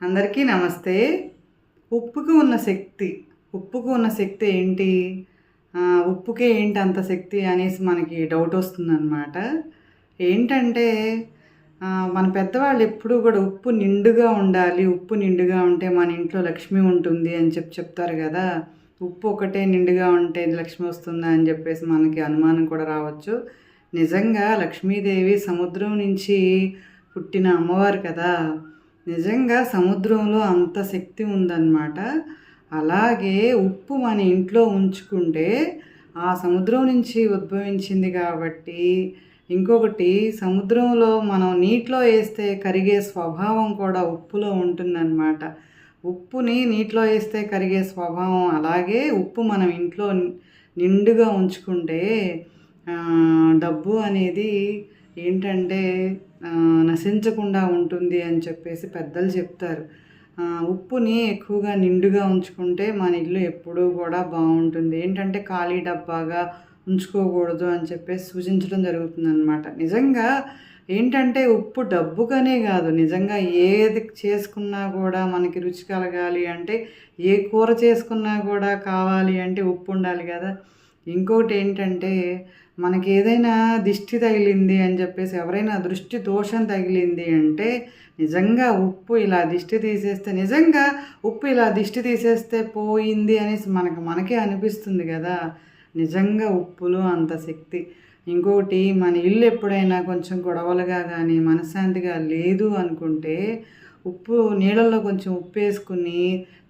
అందరికీ నమస్తే. ఉప్పుకి ఉన్న శక్తి ఉప్పుకు ఉన్న శక్తి ఏంటి? ఉప్పుకే ఏంటి అంత శక్తి అనేసి మనకి డౌట్ వస్తుందన్నమాట. ఏంటంటే మన పెద్దవాళ్ళు ఎప్పుడూ కూడా ఉప్పు నిండుగా ఉండాలి, ఉప్పు నిండుగా ఉంటే మన ఇంట్లో లక్ష్మి ఉంటుంది అని చెప్తారు కదా. ఉప్పు ఒకటే నిండుగా ఉంటే లక్ష్మి వస్తుందా అని చెప్పేసి మనకి అనుమానం కూడా రావచ్చు. నిజంగా లక్ష్మీదేవి సముద్రం నుంచి పుట్టిన అమ్మవారు కదా. నిజంగా సముద్రంలో అంత శక్తి ఉందన్నమాట. అలాగే ఉప్పు మన ఇంట్లో ఉంచుకుంటే ఆ సముద్రం నుంచి ఉద్భవించింది కాబట్టి, ఇంకొకటి సముద్రంలో మనం నీటిలో వేస్తే కరిగే స్వభావం కూడా ఉప్పులో ఉంటుందన్నమాట. ఉప్పుని నీటిలో వేస్తే కరిగే స్వభావం, అలాగే ఉప్పు మనం ఇంట్లో నిండుగా ఉంచుకుంటే డబ్బు అనేది ఏంటంటే నశించకుండా ఉంటుంది అని చెప్పేసి పెద్దలు చెప్తారు. ఉప్పుని ఎక్కువగా నిండుగా ఉంచుకుంటే మన ఇల్లు ఎప్పుడూ కూడా బాగుంటుంది. ఏంటంటే ఖాళీ డబ్బాగా ఉంచుకోకూడదు అని చెప్పేసి సూచించడం జరుగుతుందన్నమాట. నిజంగా ఏంటంటే ఉప్పు డబ్బుకనే కాదు, నిజంగా ఏది చేసుకున్నా కూడా మనకి రుచి కలగాలి అంటే, ఏ కూర చేసుకున్నా కూడా కావాలి అంటే ఉప్పు ఉండాలి కదా. ఇంకోటి ఏంటంటే మనకి ఏదైనా దిష్టి తగిలింది అని చెప్పేసి, ఎవరైనా దృష్టి దోషం తగిలింది అంటే నిజంగా ఉప్పు ఇలా దిష్టి తీసేస్తే, నిజంగా ఉప్పు ఇలా దిష్టి తీసేస్తే పోయింది అనేసి మనకే అనిపిస్తుంది కదా. నిజంగా ఉప్పులో అంత శక్తి. ఇంకోటి, మన ఇల్లు ఎప్పుడైనా కొంచెం గొడవలుగా కానీ మనశ్శాంతిగా లేదు అనుకుంటే, ఉప్పు నీళ్ళల్లో కొంచెం ఉప్పు వేసుకుని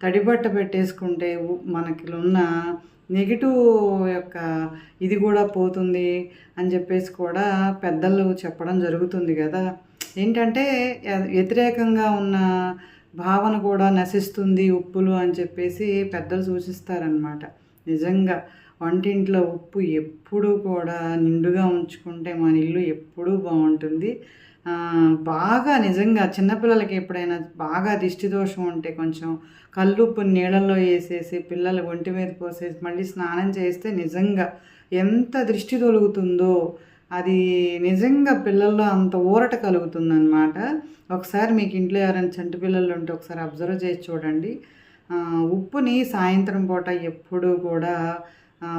తడిబట్ట పెట్టేసుకుంటే మనకి ఉన్న నెగిటివ్ యొక్క ఇది కూడా పోతుంది అని చెప్పేసి కూడా పెద్దలు చెప్పడం జరుగుతుంది కదా. ఏంటంటే వ్యతిరేకంగా ఉన్న భావన కూడా నశిస్తుంది ఉప్పులు అని చెప్పేసి పెద్దలు సూచిస్తారనమాట. నిజంగా వంటింట్లో ఉప్పు ఎప్పుడూ కూడా నిండుగా ఉంచుకుంటే మన ఇల్లు ఎప్పుడూ బాగుంటుంది. బాగా నిజంగా చిన్నపిల్లలకి ఎప్పుడైనా బాగా దిష్టి దోషం ఉంటే కొంచెం కల్లుప్పు నీళ్ళల్లో వేసేసి పిల్లల ఒంటి మీద పోసేసి మళ్ళీ స్నానం చేస్తే నిజంగా ఎంత దృష్టి తొలుగుతుందో, అది నిజంగా పిల్లల్లో అంత ఊరట కలుగుతుందన్నమాట. ఒకసారి మీకు ఇంట్లో ఎవరైనా చంటి పిల్లలు ఉంటే ఒకసారి అబ్జర్వ్ చేసి చూడండి. ఉప్పుని సాయంత్రం పూట ఎప్పుడూ కూడా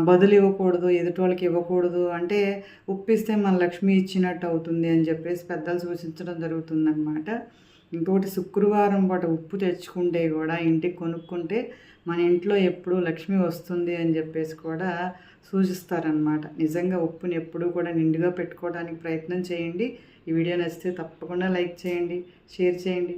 బదులు ఇవ్వకూడదు, ఎదుటోళ్ళకి ఇవ్వకూడదు. అంటే ఉప్పు ఇస్తే మన లక్ష్మి ఇచ్చినట్టు అవుతుంది అని చెప్పేసి పెద్దలు సూచించడం జరుగుతుందన్నమాట. ఇంకొకటి, శుక్రవారం పూట ఉప్పు తెచ్చుకుంటే కూడా ఇంటికి కొనుక్కుంటే మన ఇంట్లో ఎప్పుడూ లక్ష్మి వస్తుంది అని చెప్పేసి కూడా సూచిస్తారనమాట. నిజంగా ఉప్పుని ఎప్పుడూ కూడా నిండుగా పెట్టుకోవడానికి ప్రయత్నం చేయండి. ఈ వీడియో నచ్చితే తప్పకుండా లైక్ చేయండి, షేర్ చేయండి.